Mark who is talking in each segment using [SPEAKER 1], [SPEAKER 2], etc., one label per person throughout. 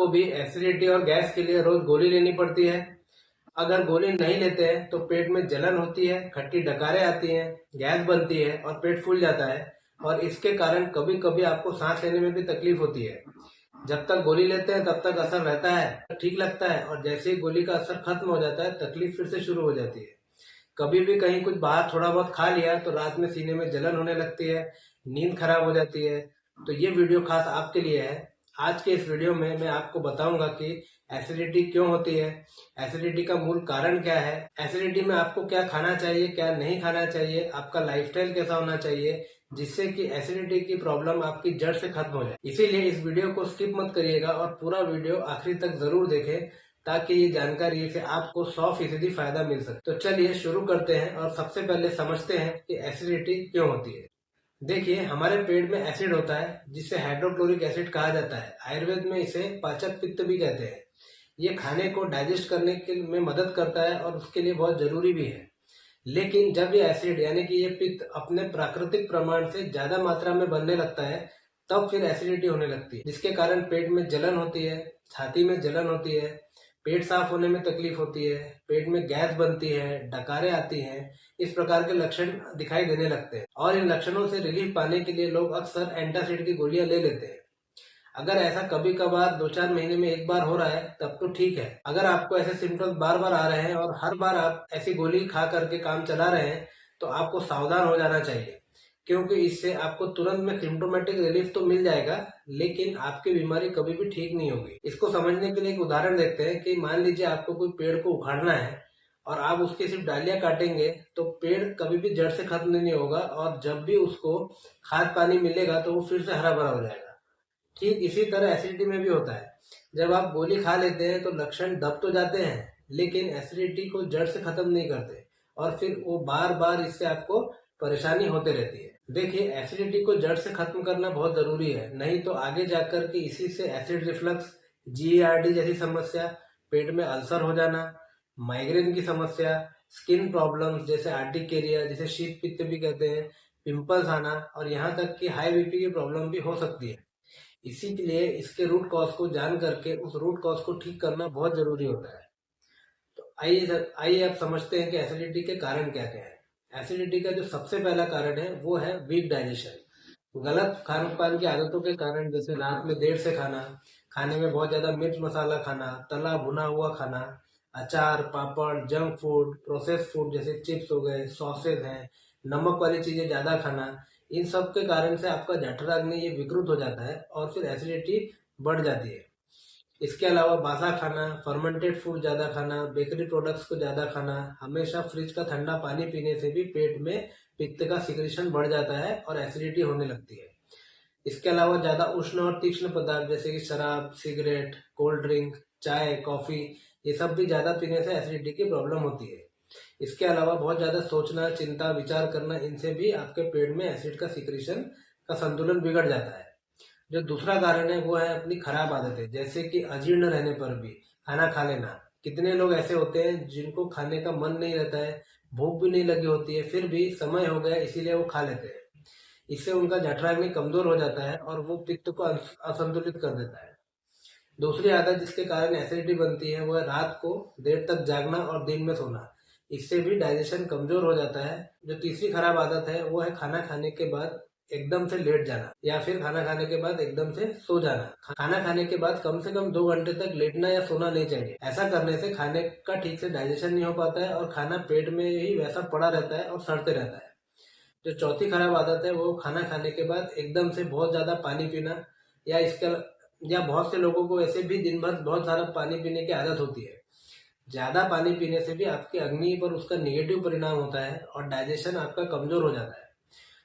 [SPEAKER 1] आपको भी एसिडिटी और गैस के लिए रोज गोली लेनी पड़ती है? अगर गोली नहीं लेते हैं तो पेट में जलन होती है, खट्टी डकारें आती हैं, गैस बनती है और पेट फूल जाता है। और इसके कारण कभी कभी आपको सांस लेने में भी तकलीफ होती है। जब तक गोली लेते हैं तब तक असर रहता है, ठीक लगता है, और जैसे ही गोली का असर खत्म हो जाता है तकलीफ फिर से शुरू हो जाती है। कभी भी कहीं कुछ बाहर थोड़ा बहुत खा लिया तो रात में सीने में जलन होने लगती है, नींद खराब हो जाती है। तो ये वीडियो खास आपके लिए है। आज के इस वीडियो में मैं आपको बताऊंगा कि एसिडिटी क्यों होती है, एसिडिटी का मूल कारण क्या है, एसिडिटी में आपको क्या खाना चाहिए, क्या नहीं खाना चाहिए, आपका लाइफस्टाइल कैसा होना चाहिए जिससे कि एसिडिटी की प्रॉब्लम आपकी जड़ से खत्म हो जाए। इसीलिए इस वीडियो को स्किप मत करिएगा और पूरा वीडियो आखिरी तक जरूर देखें ताकि ये जानकारी से आपको 100% फायदा मिल सके। तो चलिए शुरू करते हैं और सबसे पहले समझते हैं कि एसिडिटी क्यों होती है। देखिए, हमारे पेट में एसिड होता है जिसे हाइड्रोक्लोरिक एसिड कहा जाता है। आयुर्वेद में इसे पाचक पित्त भी कहते हैं। ये खाने को डाइजेस्ट करने के में मदद करता है और उसके लिए बहुत जरूरी भी है। लेकिन जब ये एसिड यानी कि ये पित्त अपने प्राकृतिक प्रमाण से ज्यादा मात्रा में बनने लगता है तब फिर एसिडिटी होने लगती है, जिसके कारण पेट में जलन होती है, छाती में जलन होती है, पेट साफ होने में तकलीफ होती है, पेट में गैस बनती है, डकारें आती हैं। इस प्रकार के लक्षण दिखाई देने लगते हैं और इन लक्षणों से रिलीफ पाने के लिए लोग अक्सर एंटासिड की गोलियां ले लेते हैं। अगर ऐसा कभी कभार 2-4 महीने में एक बार हो रहा है तब तो ठीक है। अगर आपको ऐसे सिम्टम्स बार बार आ रहे हैं और हर बार आप ऐसी गोली खा करके काम चला रहे हैं तो आपको सावधान हो जाना चाहिए, क्योंकि इससे आपको तुरंत में सिम्टोमेटिक रिलीफ तो मिल जाएगा लेकिन आपकी बीमारी कभी भी ठीक नहीं होगी। इसको समझने के लिए एक उदाहरण देखते हैं कि मान लीजिए आपको कोई पेड़ को उखाड़ना है और आप उसकी सिर्फ डालियां काटेंगे तो पेड़ कभी भी जड़ से खत्म नहीं होगा और जब भी उसको खाद पानी मिलेगा तो वो फिर से हरा भरा हो जाएगा। ठीक इसी तरह एसिडिटी में भी होता है। जब आप गोली खा लेते हैं तो लक्षण दब तो जाते हैं लेकिन एसिडिटी को जड़ से खत्म नहीं करते और फिर वो बार बार इससे आपको परेशानी होते रहती है। देखिए, एसिडिटी को जड़ से खत्म करना बहुत जरूरी है, नहीं तो आगे जाकर के इसी से एसिड रिफ्लक्स, जीईआरडी जैसी समस्या, पेट में अल्सर हो जाना, माइग्रेन की समस्या, स्किन प्रॉब्लम्स जैसे आर्टिकेरिया जिसे शीत पित्त भी कहते हैं, पिंपल्स आना और यहाँ तक कि हाई बीपी की प्रॉब्लम भी हो सकती है। इसी के लिए इसके रूट कॉज को जान करके उस रूट कॉज को ठीक करना बहुत जरूरी होता है। तो आइए अब समझते हैं कि एसिडिटी के कारण क्या क्या है। एसिडिटी का जो सबसे पहला कारण है वो है वीक डाइजेशन। गलत खान पान की आदतों के कारण, जैसे रात में देर से खाना, खाने में बहुत ज्यादा मिर्च मसाला खाना, तला भुना हुआ खाना, अचार पापड़, जंक फूड, प्रोसेस फूड जैसे चिप्स हो गए, सॉसेज हैं, नमक वाली चीजें ज्यादा खाना, इन सब के कारण से आपका जठराग्नि ये विकृत हो जाता है और फिर एसिडिटी बढ़ जाती है। इसके अलावा बासा खाना, फर्मेंटेड फूड ज्यादा खाना, बेकरी प्रोडक्ट्स को ज्यादा खाना, हमेशा फ्रिज का ठंडा पानी पीने से भी पेट में पित्त का सिक्रेशन बढ़ जाता है और एसिडिटी होने लगती है। इसके अलावा ज्यादा उष्ण और तीक्ष्ण पदार्थ जैसे कि शराब, सिगरेट, कोल्ड ड्रिंक, चाय, कॉफी, ये सब भी ज्यादा पीने से एसिडिटी की प्रॉब्लम होती है। इसके अलावा बहुत ज्यादा सोचना, चिंता, विचार करना, इनसे भी आपके पेट में एसिड का सिक्रेशन का संतुलन बिगड़ जाता है। जो दूसरा कारण है वो है अपनी खराब आदतें, जैसे कि अजीर्ण रहने पर भी खाना खा लेना। कितने लोग ऐसे होते हैं जिनको खाने का मन नहीं रहता है, भूख भी नहीं लगी होती है, फिर भी समय हो गया इसीलिए वो खा लेते हैं। इससे उनका जठराग्नि कमजोर हो जाता है और वो पित्त को असंतुलित कर देता है। दूसरी आदत जिसके कारण एसिडिटी बनती है वो है रात को देर तक जागना और दिन में सोना। इससे भी डाइजेशन कमजोर हो जाता है। जो तीसरी खराब आदत है वो है खाना खाने के बाद एकदम से लेट जाना या फिर खाना खाने के बाद एकदम से सो जाना। खाना खाने के बाद कम से कम 2 घंटे तक लेटना या सोना नहीं चाहिए। ऐसा करने से खाने का ठीक से डाइजेशन नहीं हो पाता है और खाना पेट में ही वैसा पड़ा रहता है और सड़ते रहता है। जो चौथी खराब आदत है वो खाना खाने के बाद एकदम से बहुत ज्यादा पानी पीना, या इसके या बहुत से लोगों को वैसे भी दिन भर बहुत सारा पानी पीने की आदत होती है। ज्यादा पानी पीने से भी आपकी अग्नि पर उसका निगेटिव परिणाम होता है और डाइजेशन आपका कमजोर हो जाता है।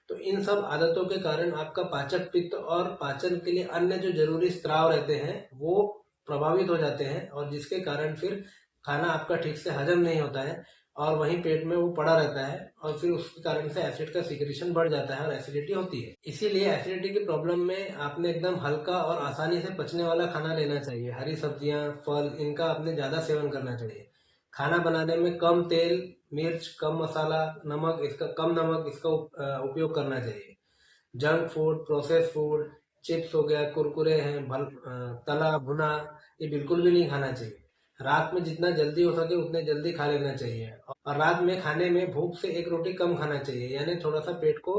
[SPEAKER 1] तो इन सब आदतों के कारण आपका पाचक पित्त और पाचन के लिए अन्य जो जरूरी स्त्राव रहते हैं वो प्रभावित हो जाते हैं और जिसके कारण फिर खाना आपका ठीक से हजम नहीं होता है और वहीं पेट में वो पड़ा रहता है और फिर उसके कारण से एसिड का सिक्रेशन बढ़ जाता है और एसिडिटी होती है। इसीलिए एसिडिटी की प्रॉब्लम में आपने एकदम हल्का और आसानी से पचने वाला खाना लेना चाहिए। हरी सब्जियां, फल, इनका आपने ज्यादा सेवन करना चाहिए। खाना बनाने में कम तेल, मिर्च, कम मसाला, नमक इसका उपयोग करना चाहिए। Junk food, process food, chips हो गया, कुरकुरे हैं, तला भुना, ये बिल्कुल भी नहीं खाना चाहिए। रात में जितना जल्दी हो सके उतने जल्दी खा लेना चाहिए। और रात में खाने में भूख से एक रोटी कम खाना चाहिए, यानी थोड़ा सा पेट को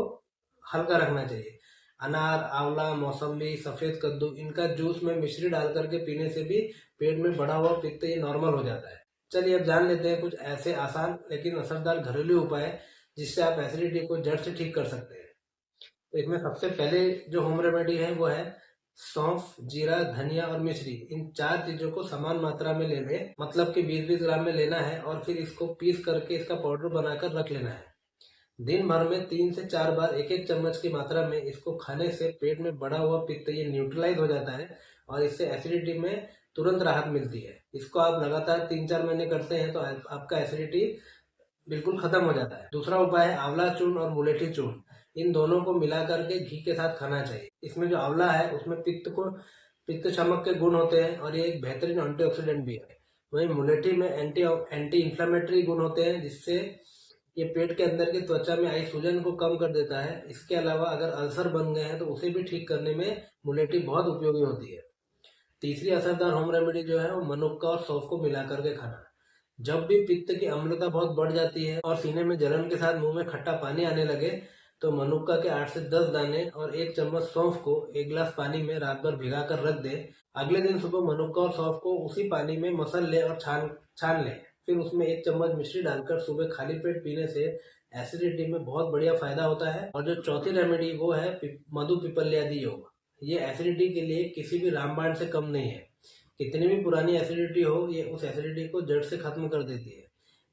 [SPEAKER 1] हल्का रखना चाहिए। अनार, आंवला, मौसम्बी, सफेद कद्दू, इनका जूस में मिश्री डाल करके पीने से भी पेट में बढ़ा हुआ पित्त ये नॉर्मल हो जाता है। चलिए अब जान लेते हैं कुछ ऐसे आसान लेकिन असरदार घरेलू उपाय जिससे आप एसिडिटी को जड़ से ठीक कर सकते हैं। तो इसमें सबसे पहले जो होम रेमेडी है वो है सौंफ, जीरा, धनिया और मिश्री। इन चार चीजों को समान मात्रा में ले लें, मतलब कि 20-20 ग्राम में लेना है और फिर इसको पीस करके इसका पाउडर बनाकर रख लेना है। दिन भर में 3 से 4 बार 1-1 चम्मच की मात्रा में इसको खाने से पेट में बढ़ा हुआ पित्त ये न्यूट्रलाइज हो जाता है और इससे एसिडिटी में तुरंत राहत मिलती है। इसको आप लगातार 3-4 महीने करते हैं तो आपका एसिडिटी बिल्कुल खत्म हो जाता है। दूसरा उपाय है आंवला चूर्ण और मुलेठी चूर्ण। इन दोनों को मिला करके घी के साथ खाना चाहिए। इसमें जो आंवला है उसमें पित्त शमक के गुण होते हैं और ये एक बेहतरीन एंटीऑक्सीडेंट भी है। वहीं मुलेठी में एंटी इंफ्लेमेटरी गुण होते हैं, जिससे ये पेट के अंदर की त्वचा में आई सूजन को कम कर देता है। इसके अलावा अगर अल्सर बन गए हैं तो उसे भी ठीक करने में मुलेठी बहुत उपयोगी होती है। तीसरी असरदार होम रेमेडी जो है वो मनुक्का और सौंफ को मिला करके खाना। जब भी पित्त की अम्लता बहुत बढ़ जाती है और सीने में जलन के साथ मुंह में खट्टा पानी आने लगे तो मनुक्का के 8 से 10 दाने और 1 चम्मच सौंफ को 1 गिलास पानी में रात भर भिगा कर रख दे। अगले दिन सुबह मनुक्का और सौंफ को उसी पानी में मसल ले और छान छान ले। फिर उसमें 1 चम्मच मिश्री डालकर सुबह खाली पेट पीने से एसिडिटी में बहुत बढ़िया फायदा होता है। और जो चौथी रेमेडी वो है मधु पिपल्यादि योग। ये एसिडिटी के लिए किसी भी रामबाण से कम नहीं है। कितनी भी पुरानी एसिडिटी हो ये उस एसिडिटी को जड़ से खत्म कर देती है।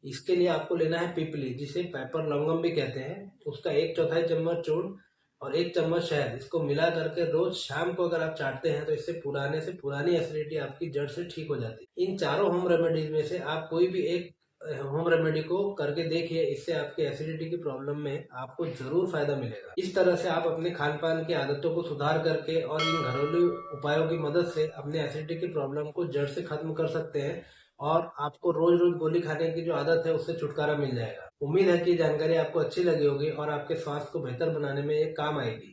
[SPEAKER 1] इसके लिए आपको लेना है पिपली, जिसे पेपर लवंगम भी कहते हैं। उसका 1/4 चम्मच चूर्ण और 1 चम्मच शहद, इसको मिला करके रोज शाम को अगर आप चाटते हैं तो इससे पुरानी एसिडिटी आपकी जड़ से ठीक हो जाती है। इन चारों होम रेमेडीज में से आप कोई भी एक होम रेमेडी को करके देखिए, इससे आपके एसिडिटी की प्रॉब्लम में आपको जरूर फायदा मिलेगा। इस तरह से आप अपने खान पान की आदतों को सुधार करके और इन घरेलू उपायों की मदद से अपने एसिडिटी की प्रॉब्लम को जड़ से खत्म कर सकते हैं और आपको रोज रोज गोली खाने की जो आदत है उससे छुटकारा मिल जाएगा। उम्मीद है कि जानकारी आपको अच्छी लगी होगी और आपके स्वास्थ्य को बेहतर बनाने में ये काम आएगी।